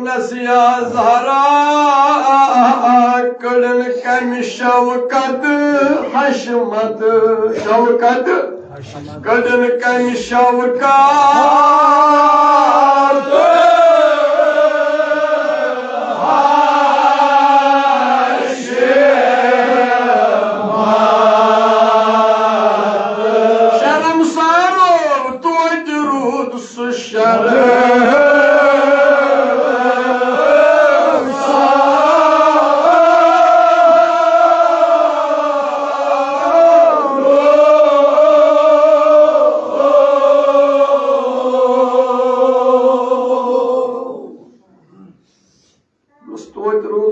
नसिया ज़हरा कड़न कम शवकत हशमत शवकत कड़न कम शवकत शर्म सारो तो दरूद सुशर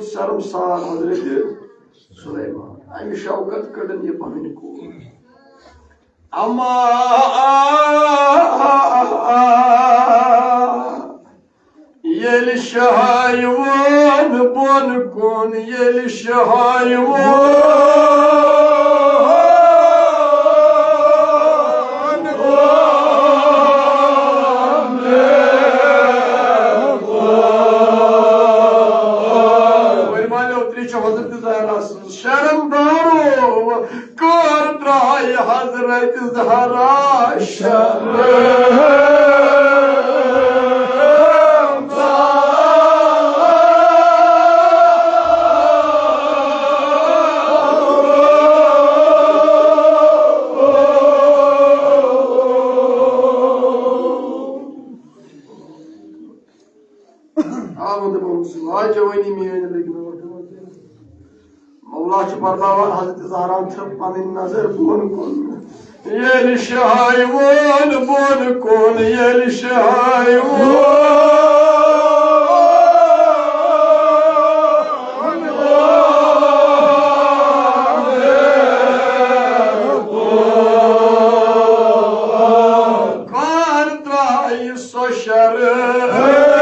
शर्मसार हजरत सुलेमान अमि शौकत कड़न ये पहन को अमा येल शहायवन बोन कोन येल शहायवन शर्मदारो कर ड्राई हजरत ज़हरा शर्म बरबावन हजरत ज़हरा पन नजर बोन कोन येल शहायवन बोन कोन येल शहायवन कार त्राई सो शर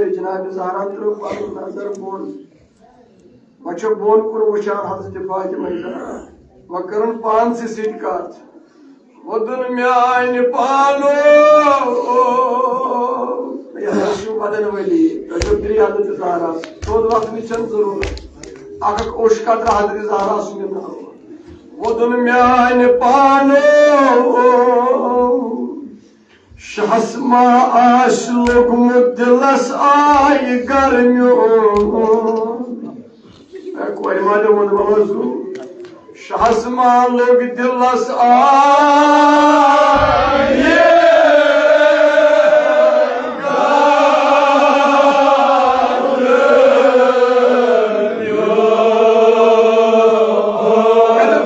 जनाब ज़हरा त्रो नजर बोन वचो बोन कुर वचान हजरत फातिमा वकरन पान से सिट कात वदन म्यान पानो या हशु बदन वली तो द्री हजरत ज़हरा तो वक्त मिशन जरूर आका कोश का हजरत ज़हरा सुनना वदन म्यान पानो शहसमा आश लोगमुत दिलस आय गर्म्यो कोई मालूम मौजू शहसमा लोग दिलस आय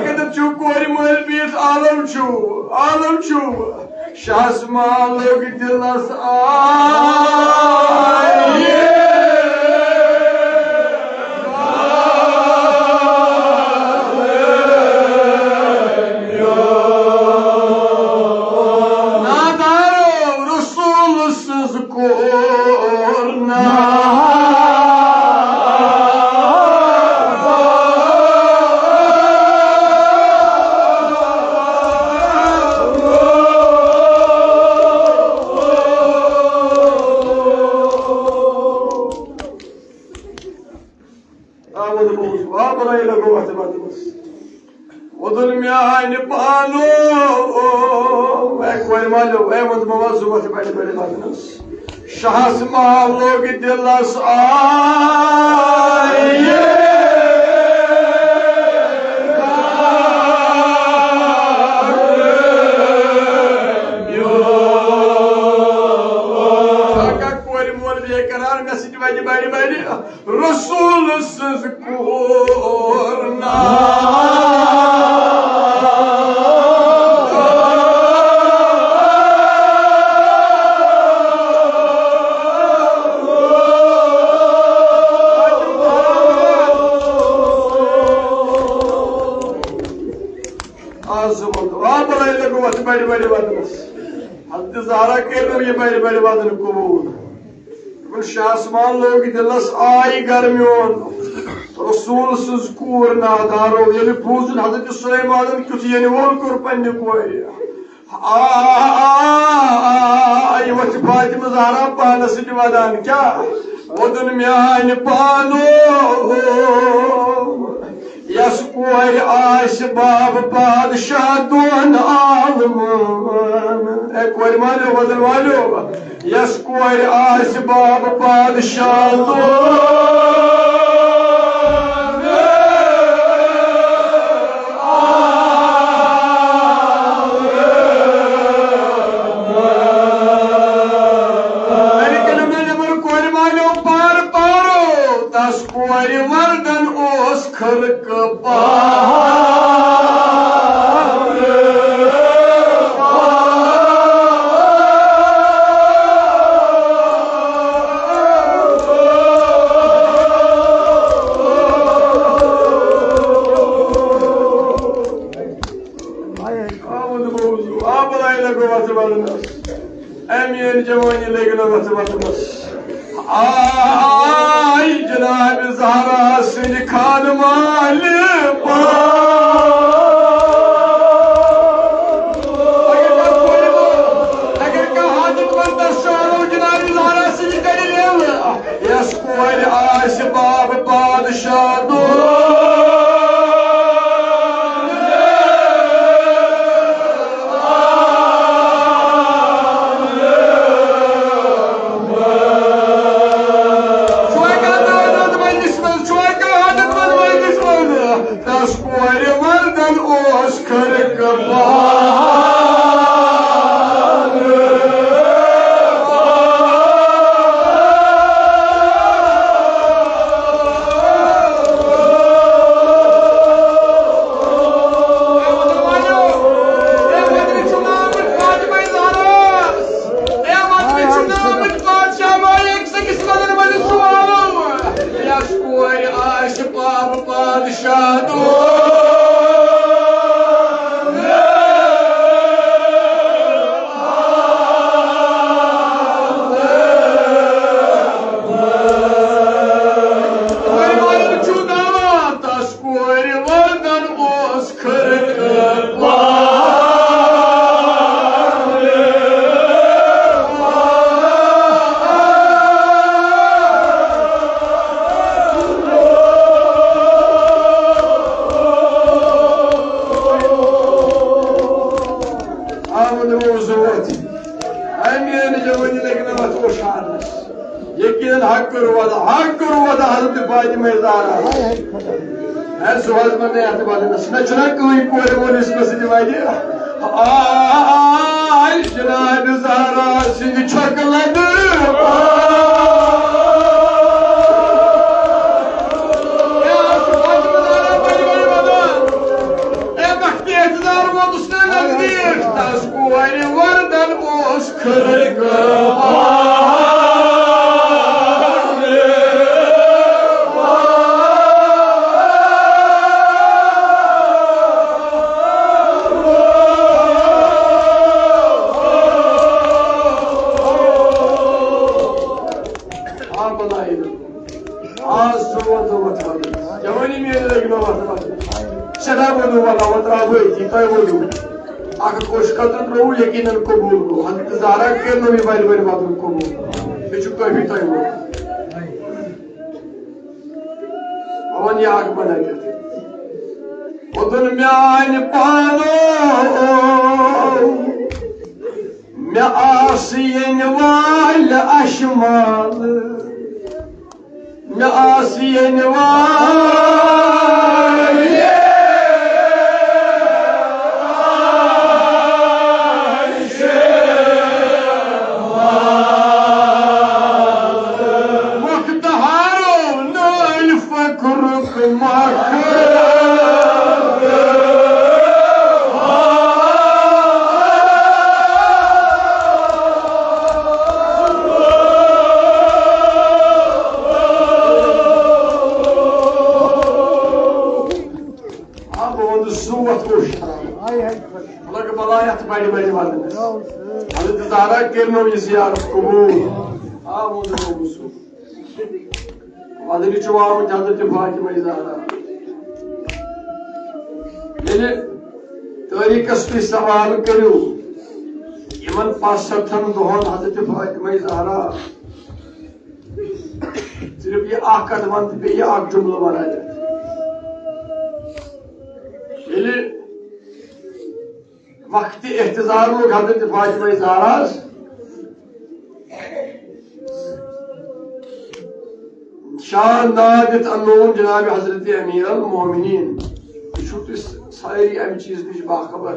कदम चू कोई मोल बीस आलम चू शहसमा लोग दिलस आए नादारो रसूल सज़कोरना शहसमा लोग दिलस आए रसूल सज़कोरना बड़े लगो बड़े बड़े वदनस हद ज़हरा कर ये बड़े बड़े वदन कबूल शासमान लोग दिलस आई गर्मियों रसूल सज कूर नादारो ये पूजन हजरत सुलेमान कुछ ये वोल कर पन्ने कोर आई वत फातिमा ज़हरा पानस वदान क्या वदन म्यान पानो यस कोर आश बाब बादशाह दोन आलमान ए कोर मानो वदन वालो यस कोर आश बाब बादशाह दोन वर्दन ओस खलक जवानी लगन आई जनाब ज़हरा सिंह खान माल अगर का हाजत बंदा शारो जनाब ज़हरा सिंह करी ले यस कोर आश बाब बादशाह दो जनाब ज़हरा सिंह छकलद वर्दन ओस खलक यकीन कबूल गो हद ज़हरा कर नो बड़े बड़े बात कबूल ये कभी तय वो अवन याग बना उदन म्यान पानो मे आसियन वाल अशमाल मे आसियन वाल Allah balayat badi badi vadın. Hazreti Zahra kerno ziyaret kabul. Amun olsun. Vadeli çuvağı Hazreti Fatıma Zahra. Yani tarikas bir savalı kırıyor. İman pasathan doğan Hazreti Fatıma Zahra. Sırf ये आख कदमंत पे ये आख जुमला बना जाए ये वक्ति एहतजार लोग हजरत फातिमा ज़हरा शान नादित अनोन जनाब हजरत अमीर अल मोमिनीन ये सारी अम चीज नश बाखबर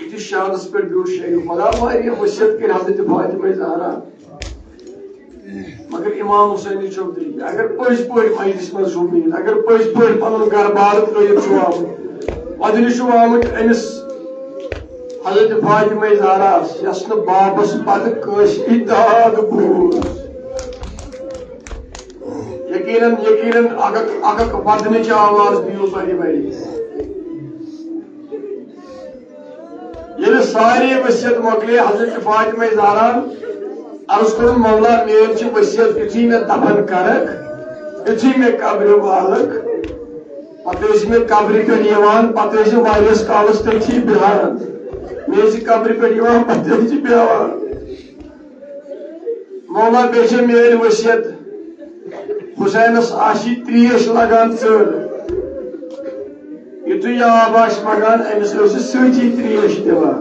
ये शानस पे ब्यूट शेख खुदा वारिया वसियत कर हजरत फातिमा ज़हरा मगर इमाम हुसैन चौधरी अगर पज पे मजलिस मज शुमीन अगर पज पे पन गर बार आमुत आमुत अमिस हजरत फातिमा ज़हरा यस न बाबस पे दाग बूज यकीनन यकीनन अगक वदनच आवाज दियो बड़ी बड़ी ये सारी वसियत मोकले हजरत फातिमा ज़हरा अर्ज कर मौला मेरी वसियत युथी मे दफन करक युथी मे कब्र वालक पे मे कब्र पे वारियस कालस तथी बिहान मेरी कब्र पे पे बेवान मौला बे मेरी वसियत हुसैनस आशी त्रेश लगान चल युथु आब मगान अमिस सती त्रेश दिवान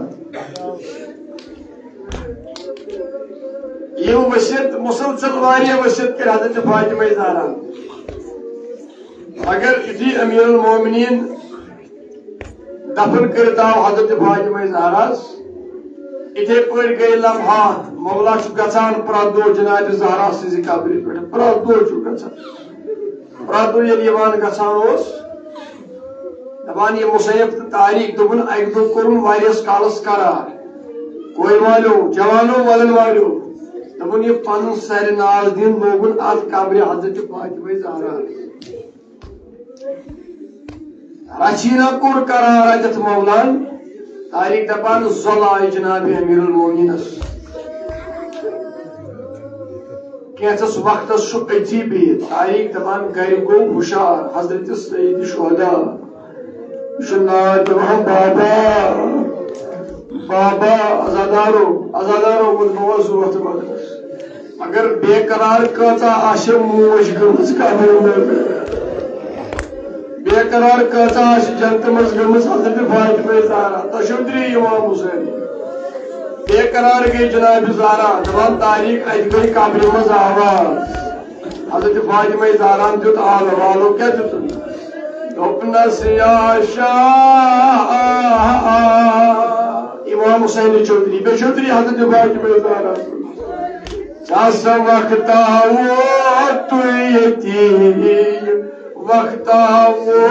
ये वसियत मुसलसल वारिया वसियत कर हजरत फातिमा ज़हरा अगर इसी अमीरुल मोमिनीन दफन कर दाव हजरत फातिमा ज़हरा इथे पर गए लम्हात मौला गचान प्रदो जनाब ज़हरा सज कब्र पे प्रदो गचान प्रदो ये गचान दपान ये मुसैफ तो तारीख दोपन अक दो कोरुन वारियस कालस करार कोई वालो जवानो वलन वालो दपन ये पन सर नाल दिन लोगन अत कब्र हजरत फातिमा ज़हरा रचीना कुर करार अजत मौलान तारीख दपान ज़लाए जनाब अमीरुल मोमिनीन कैंसस वक्त अथी बिहित तारीख दपान गर गो हुशार हजरत सईद शुहदा बाबा बाबा अजादारो मुजूत अगर बेकरार कचा आशे मोश गमस बेकरार कचा आश जनत मज गमस हजरत फातिमा ज़हरा तशद्दुरी इमाम हुसैन बेकरार गई जनाब ज़हरा दपान तारीख अत गई कब्र मज आवाज हजरत फातिमा ज़हरा दुत आल वालो क्या दुत दोपनस या शाह इमाम हुसैन चौधरी बे चौधरी हजरत फातिमा ज़हरा सासा वक्ता वो तु यतीम वक्ता वो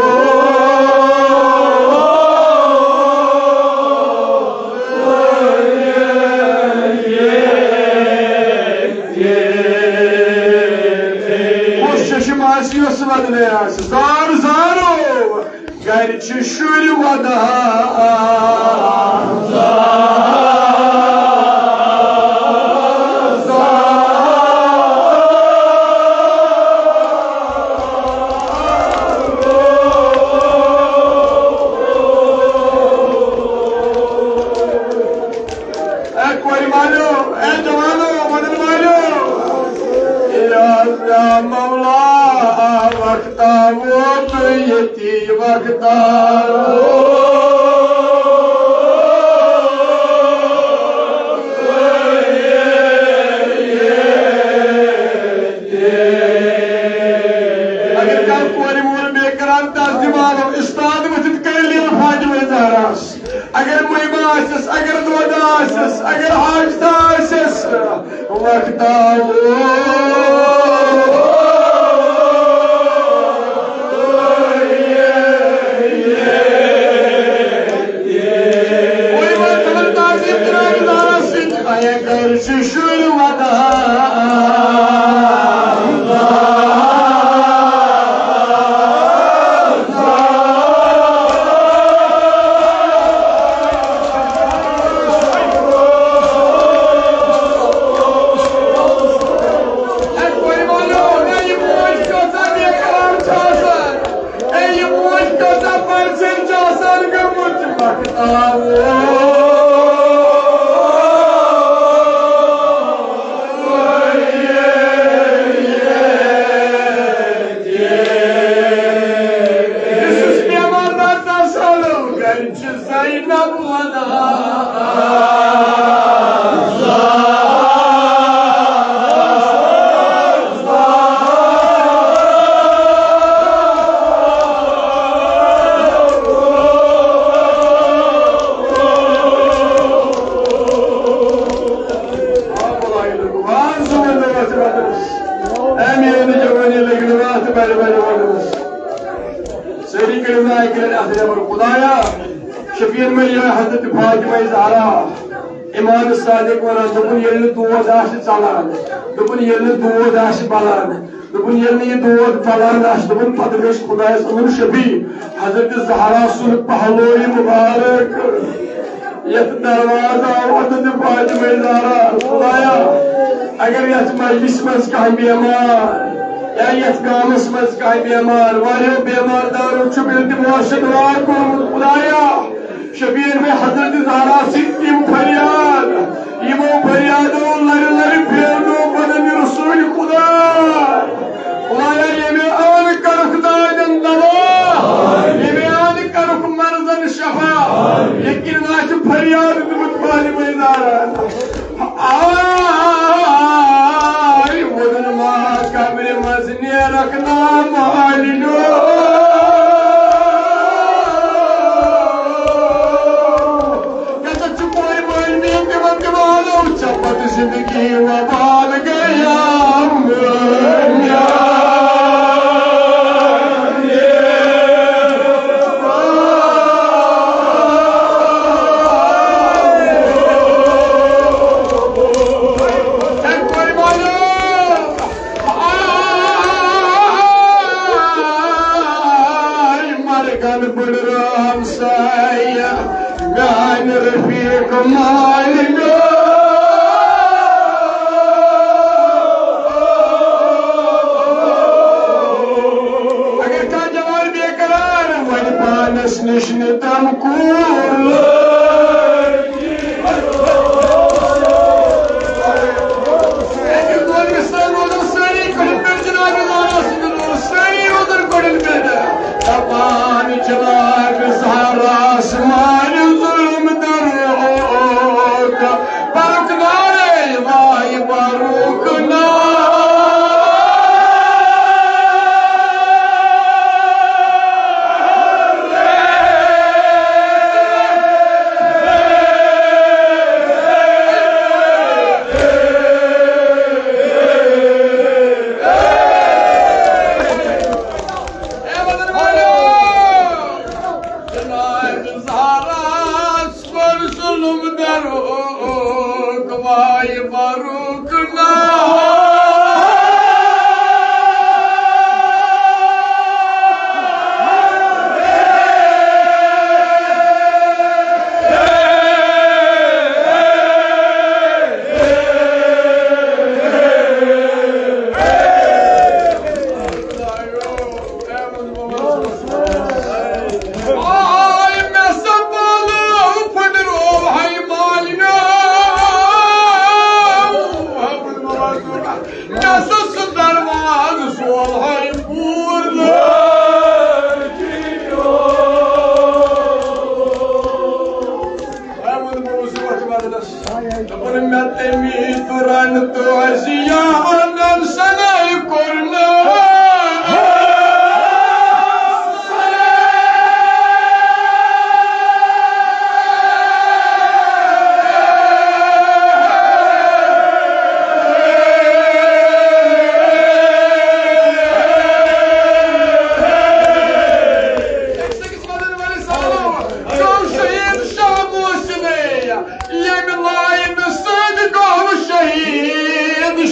शशमासियोस वदने जार जारो गर शुर वदा अगर मुहिमा आसस अगर दोदा आसस अगर हाजता आसस वक्ता शफीर में यह हजरत फातिमा ज़हरा इमाम सादिक वनान दुपुन यल्ल दोद आशि चलान दुपुन यल्ल दोद आशि बलान दुपुन यल्ल ये दोद फलान आशि दुपुन पदगश खुदाय सुन शफी हजरत ज़हरा सुन पहलोई मुबारक यत दरवाजा हजरत फातिमा ज़हरा खुदाया अगर यत मजलिस में कह बीमार या यत गामस में कह बीमार वाले बीमार दारू चुबिल दिमाग दुआ को खुदाया शबीर में हजरत ज़हरा सिम फरियाद इमो फरियादो लर लर फेरनो बदन रसूल खुदा खुदाया ये में आन करख दाजन दवा ये में आन करख मर्जन शफा लेकिन नाच फरियाद मुतबाली में ज़हरा आई वदन मा कब्र मजने रखना मालिनो चपत जिंदगी वबाल गया मरगन बुड़ राम साया गान Rafiq मालिनो Nishni tam kul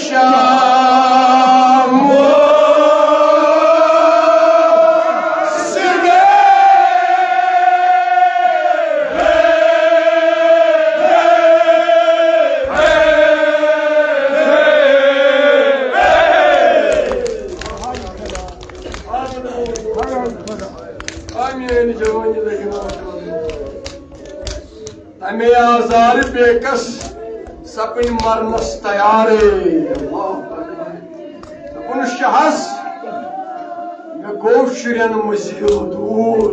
Shah Amin jawani legna Tame azar bekas sapin marnas tayare Sapun shahas me goshrian muzil dur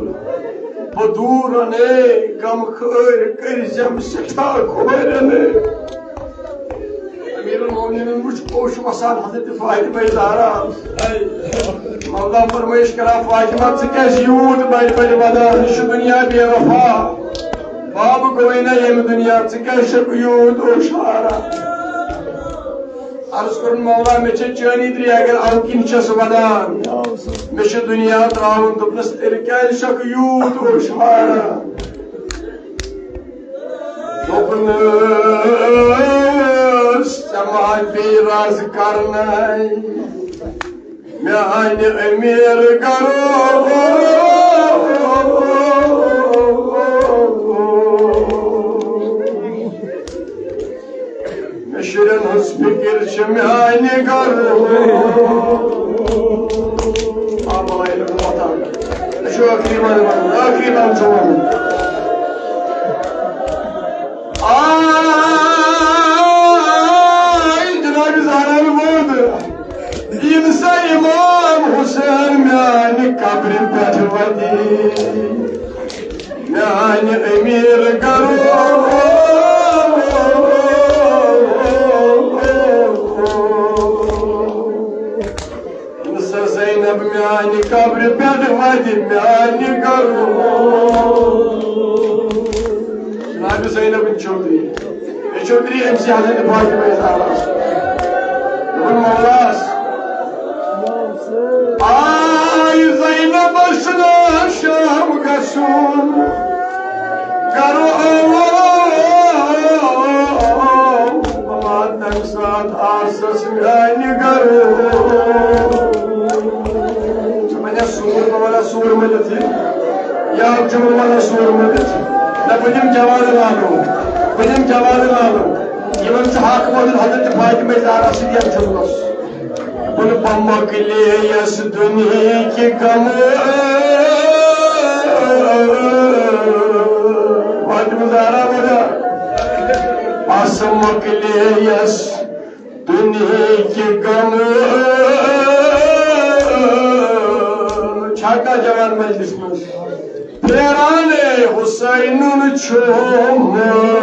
Badurane gam khar karizam seta khoirane Amirul Mu'minin much kosh wasan Hazreti Fatima Zahra Mevla फरमाइश करा फातिमा से कैसे यूद बड़ी बड़ी mother निश दुनिया बेवफा बाब कोई ना ये दुनिया से कैसे यूद ओशारा अर्ज कर मौला में चेनी द्री अगर अलकिन चस वदान में दुनिया त्राउन तो प्लस कैसे यूद ओशारा दोपनस समाज बेराज करना Meane emir garo Meşiren husbikir meane garo Ama ile vatan Şu akriman çoğun Ay Cenab-ı Zahra oldu İnsa İmam Hüseyin meani kabri petwadi meani emir garo İnsa Zeynep meani kabri petwadi meani garo Cenab-ı Zeynep'in Çodri emsi Hazreti Fatıma Zahra Bunun Mevlas Ay Zeynep başına şam kasun Garo Babadan saat asas yani garo Bana sur bana sur medeti Ya cumhur bana sur medeti La benim cevabım alım Yemen şu hakkımadır Hazreti Fatıma Zahra'sı diye çözülmez Bunu pamak ile yas dünya ki kamı Fatıma Zahra bana Asmak ile yas dünya ki kamı Çaka Cemal Meclisimiz Perane Hüseyin'in çoğumur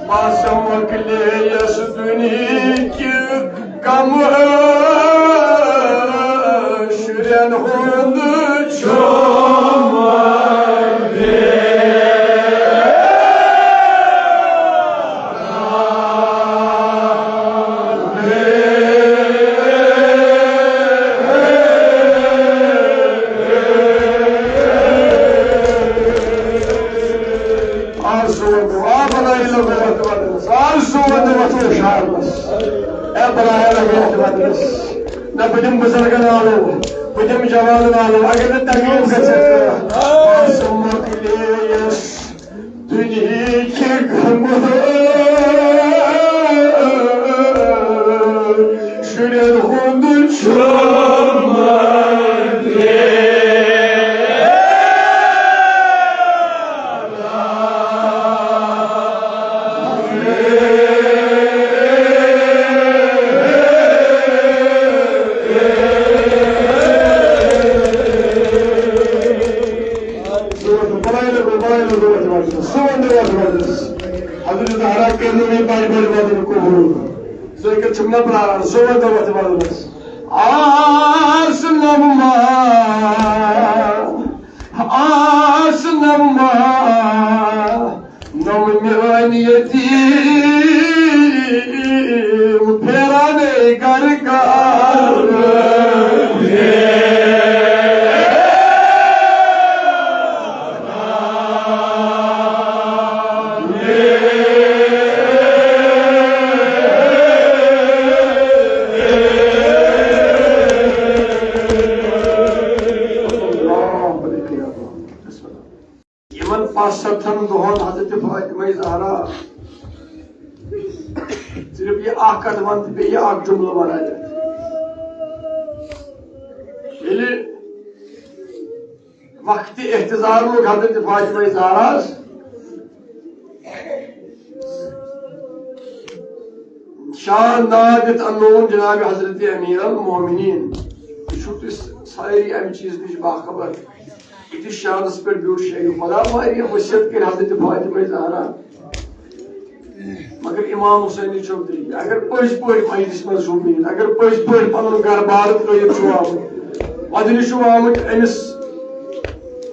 Basamakle yasduniki kamu şüren hundu çomabe. Benim bızırgan ağlı, benim cavanın ağlı, agada takım kaçırdı. Asmakleyiz, dünyaki gamı, şüren hundu çomabe. Hazreti Zahra kendini baybarmadığını kovulur. Söyle çımla bırakır, sonra da vatı Aslanma, aslanma, namimiyetim, perane gargar. Satın doğan Hazreti Fatıma-i Zahra sırf ये आख कदमन पे ये आख जुमला बना जाए ये वक्ति इख्तिजार लोग हज़रत फातिमा-i Zahra शान नादित अनोन जनाब हज़रत अमीर अल-मोमिनीन शुक्र सारी अमी चीज निश बाखबर इस शानस पे ब्यूट शेख खुदा वारी वसियत कर हज़रत फातिमा ज़हरा मगर इमाम हुसैन चौधरी अगर पज पे मजलिस मज शुमीन अगर पज पे पन घर बार त्रित अदन आमुत अमिस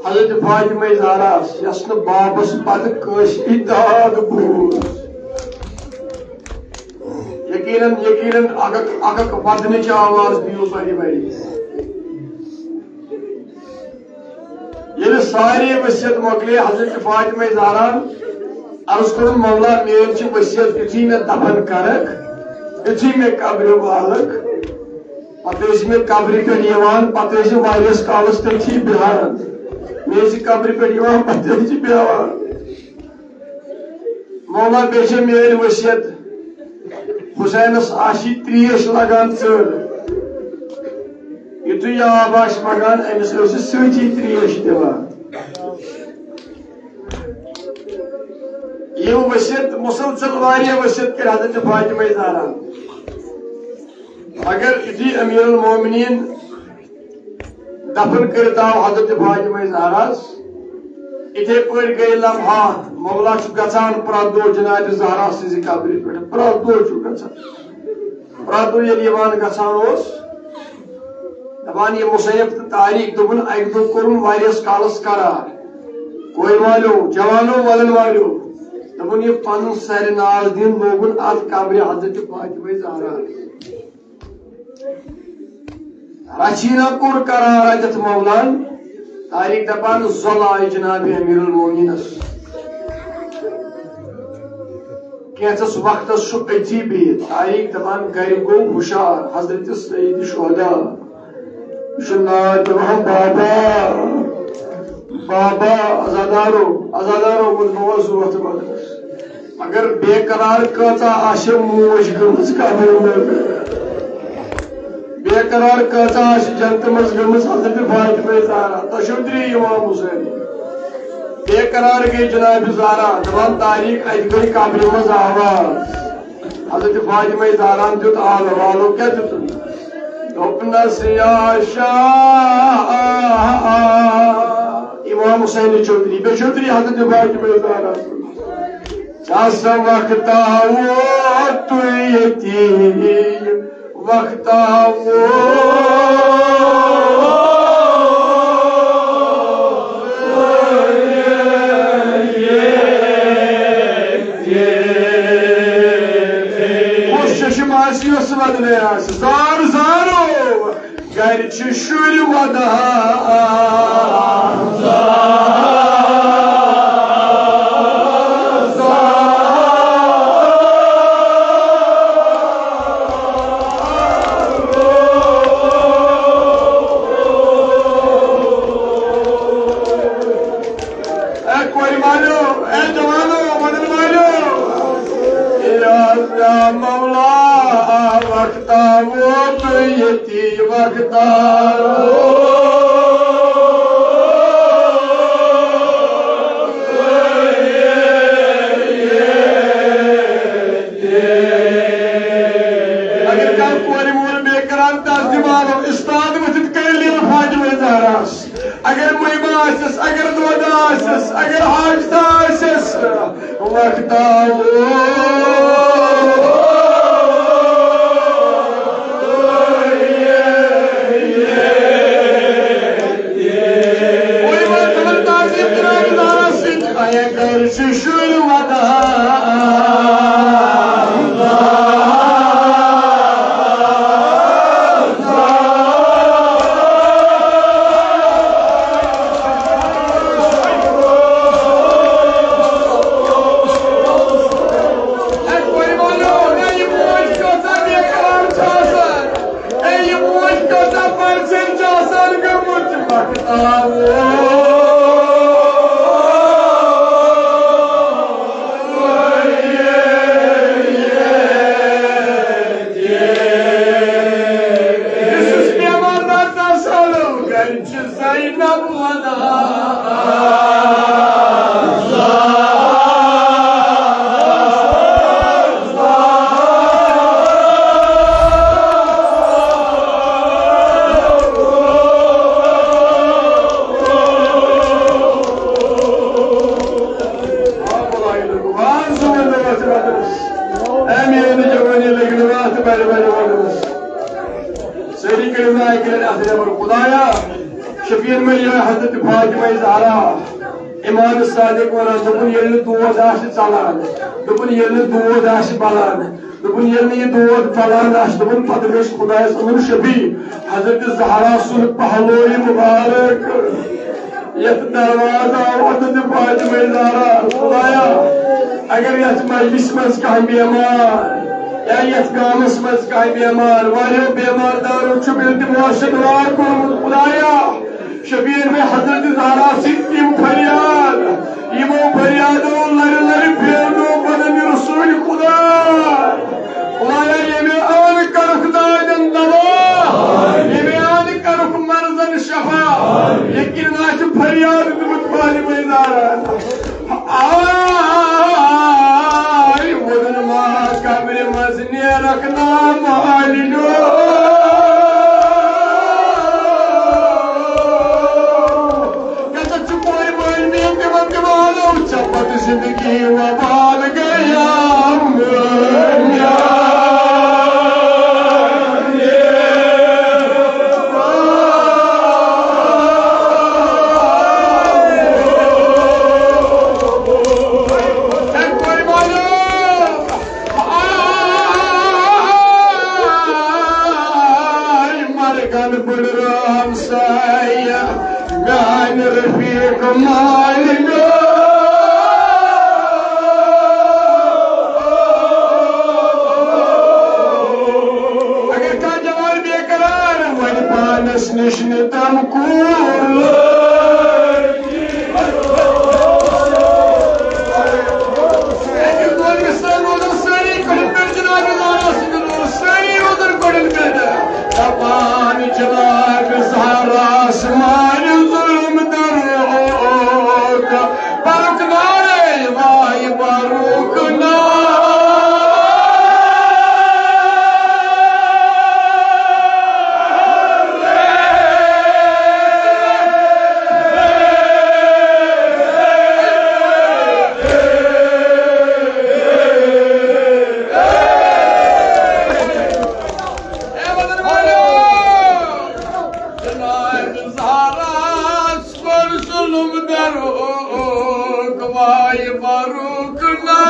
हज़रत फातिमा ज़हरा यस न बाबस पत दाद बूज यकीनन यकीनन अगक वदनच आवाज दियो बड़ी बड़ी ये सारी वसियत मोकले हज़रत फातिमा ज़हरा अर्ज कर मौला मेरी वसियत युथी मे दफन करक युथी मे कब्र वालक पे मे कब्र पे पे वारियस कालस तथी बिहान मे कब्र पे पे बिहान मौला बे मेरी वसियत हुसैनस आशी त्रेश लगान चल युथु आब मगान अमिस सती त्रेश दिवान ये वसियत मुसलसल वारिया वसियत कर हज़रत फातिमा ज़हरा अगर युथी अमीर अल-मोमिनीन दफन कर हज़रत फातिमा ज़हरा इथे पे गई लम्हात मौला गचान प्रत दो जनाब ज़हरा सज कब्र पे प्रत दो प्रत दो ये गचान दपान ये मुसैफ तो तारीख दोपन अक दो कोरुन वारियस कालस करार कोई वालो जवानो वलन वालो दोपन ये पन सर नाल दिन लोगन अत कब्र हज़रत फातिमा ज़हरा रचीना कोर करार अत मौलान तारीख दपान ज़लाए जनाब अमीर अल-मोमिनीनस कैंसस वक्त अती बिहित तारीख दपान गर गो हुशार हज़रत सईद शुहदा बाबा बाबा अजादारो अजादारो अगर बेकरार कचा आशे मोश गमस कब्र बेकरार कचा आशे जन्नत मज गमस हज़रत फातिमा ज़हरा तशुद्री इमाम हुसैन बेकरार गई जनाब ज़हरा दपान तारीख अत गई कब्र मज आवाज हज़रत फातिमा ज़हरा दुत आल वालो क्या दुत इमाम हुसैन चौधरी बे चौधरी हज़रत Fatima Zahra Çasa vakta tu yeti vakta Şaşırmasıyorsun adına ya. Zar zaro. Gerçi şuri vada. Agar muibasis, agar duadasis, agar hajdasis, Shafeer में यह हजरत फातिमा ज़हरा इमाम सादिक वनान दुपुन येल्ने दोद आशि चलान दुपुन येल्ने दोद आशि बलान दुपुन येल्ने ये दोद फलान आशि दुपुन पत गश खुदायस उमर शफी हजरत ज़हरा सुन पहलोई मुबारक यत दरवाजा हजरत फातिमा ज़हरा खुदाया अगर यत मजलिस मज कह बीमार या यत गामस मज कह बीमार वारियो बीमार दारो छु इल्तिमास दुआ कोरमुत खुदाया शबीर में हजरत ज़हरा सिम फरियाद इमो फरियादो लर लर फेनो बदन रसूल खुदा खुदाया ये में आन करख दादन दवा ये में आन करख मर्जन शफा यकीन नाच फरियाद मुतबाली में ज़हरा आई वदन मा कब्र मजने रखना मालिनो चपत जिंदगी वबाल गया मरगन बुड़ राम साया गान रफीक मालिक vay barukna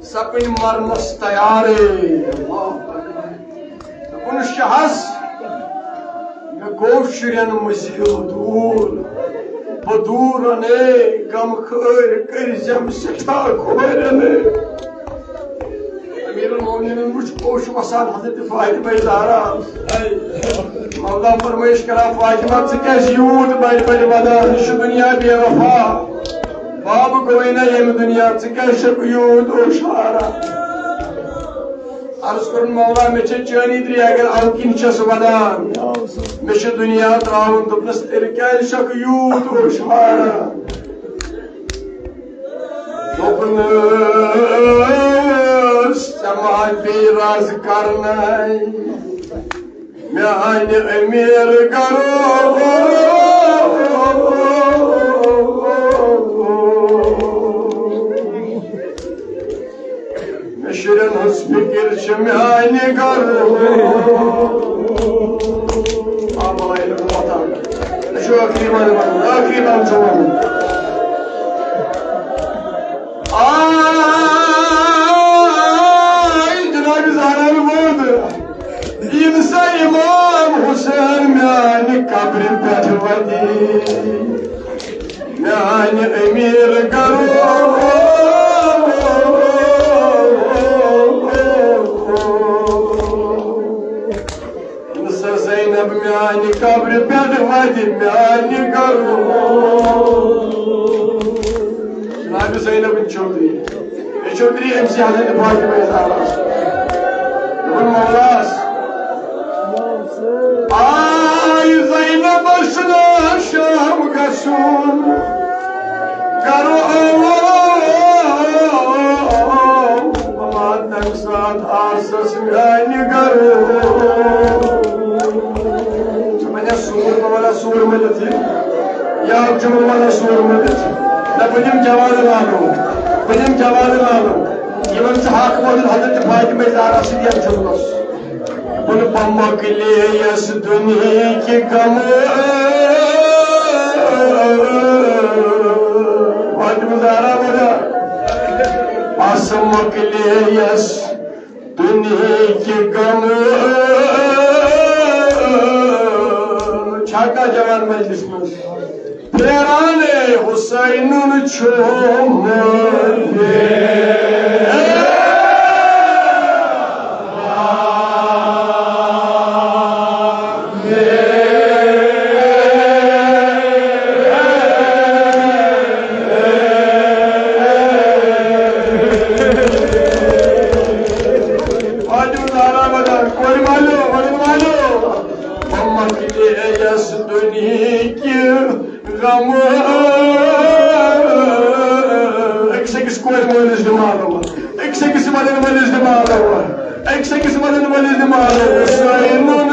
सपन मरनस तैयारे सपन शहस मे गो शुरन मजीद दूर बदूर ने गम खर कर जम सठा खोर ने अमीर मोमिन मुझ कोश वसान हजरत फातिमा ज़हरा मौला फरमाइश करा फातिमा से कैसे यूद बड़ बड़ वदान दुनिया बेवफा बाब गोइना यम दुनिया से कैसे यूद ओशारा अर्ज कर मौला मे चानी द्री अगर अलकिन छस वदान मे दुनिया त्रावन दोपनस तेरे क्या शक यूद ओशारा दोपनस समाज बेराज करना म्यान अमीर करो Şirin hız fikir şemiyani garı Ağlayın vatan Şu akrimanı var, akriman çoğun Ay Cenab-ı Zahra vardı İnsa İmam Hüseyin miyani kabri petvadi Miyani emir garı Zeynep miyani kabri pedvadi miyani garu Cenab-ı Zeynep'in çoğudri çoğudri emsi Hazreti Fatıma Zzahra Bunun Mevlas Ay Zeynep başına şam kasun Garu Aman temsat asas miyani garu Sur bana sur medeti ya cumhurbaşkanı sur medeti ne benim cevabım aldım benim cevabım aldım yılın hakkı olan Hazreti Fatıma Zzahra diye cumhurbaş bunu pamak ile yas dünya ki gamı Fatıma Zzahra bana asmak ile yas dünya ki gamı Çaka Cemal Meclisimiz Perane Hüseyin'in çoğumları Executive Square Moyniz mağluma. Eksekisi madeni valizli mağluma. Eksekisi madeni valizli mağluma. Sayın onu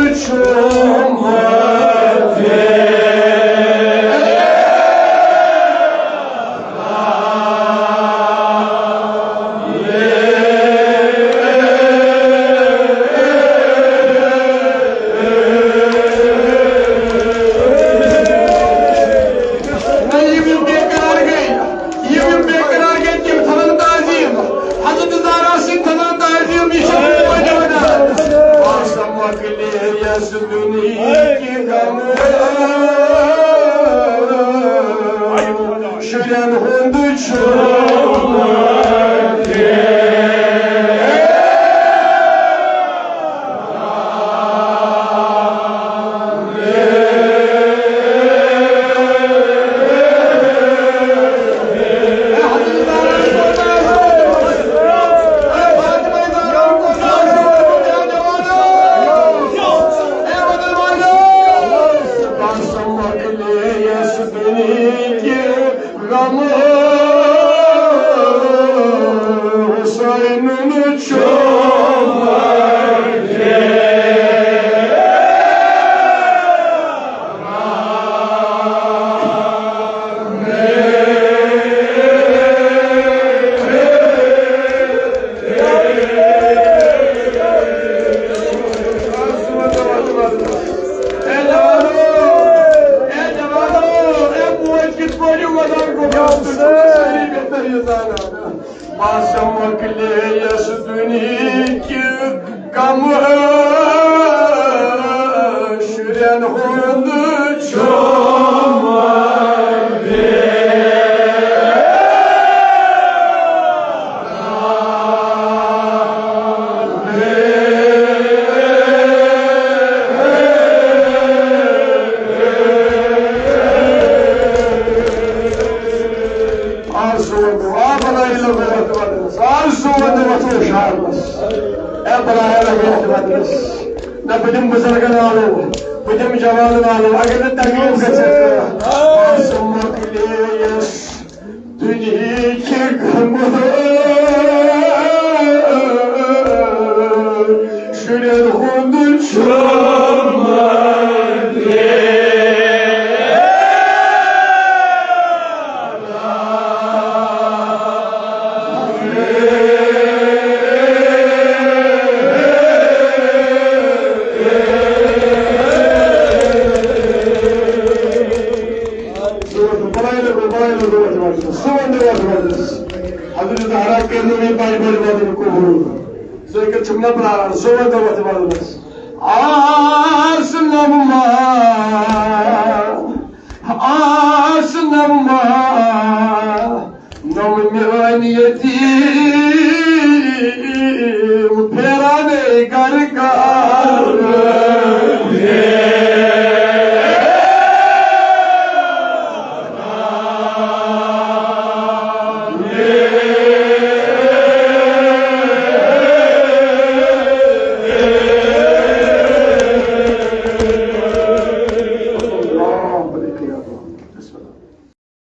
Nam niyeti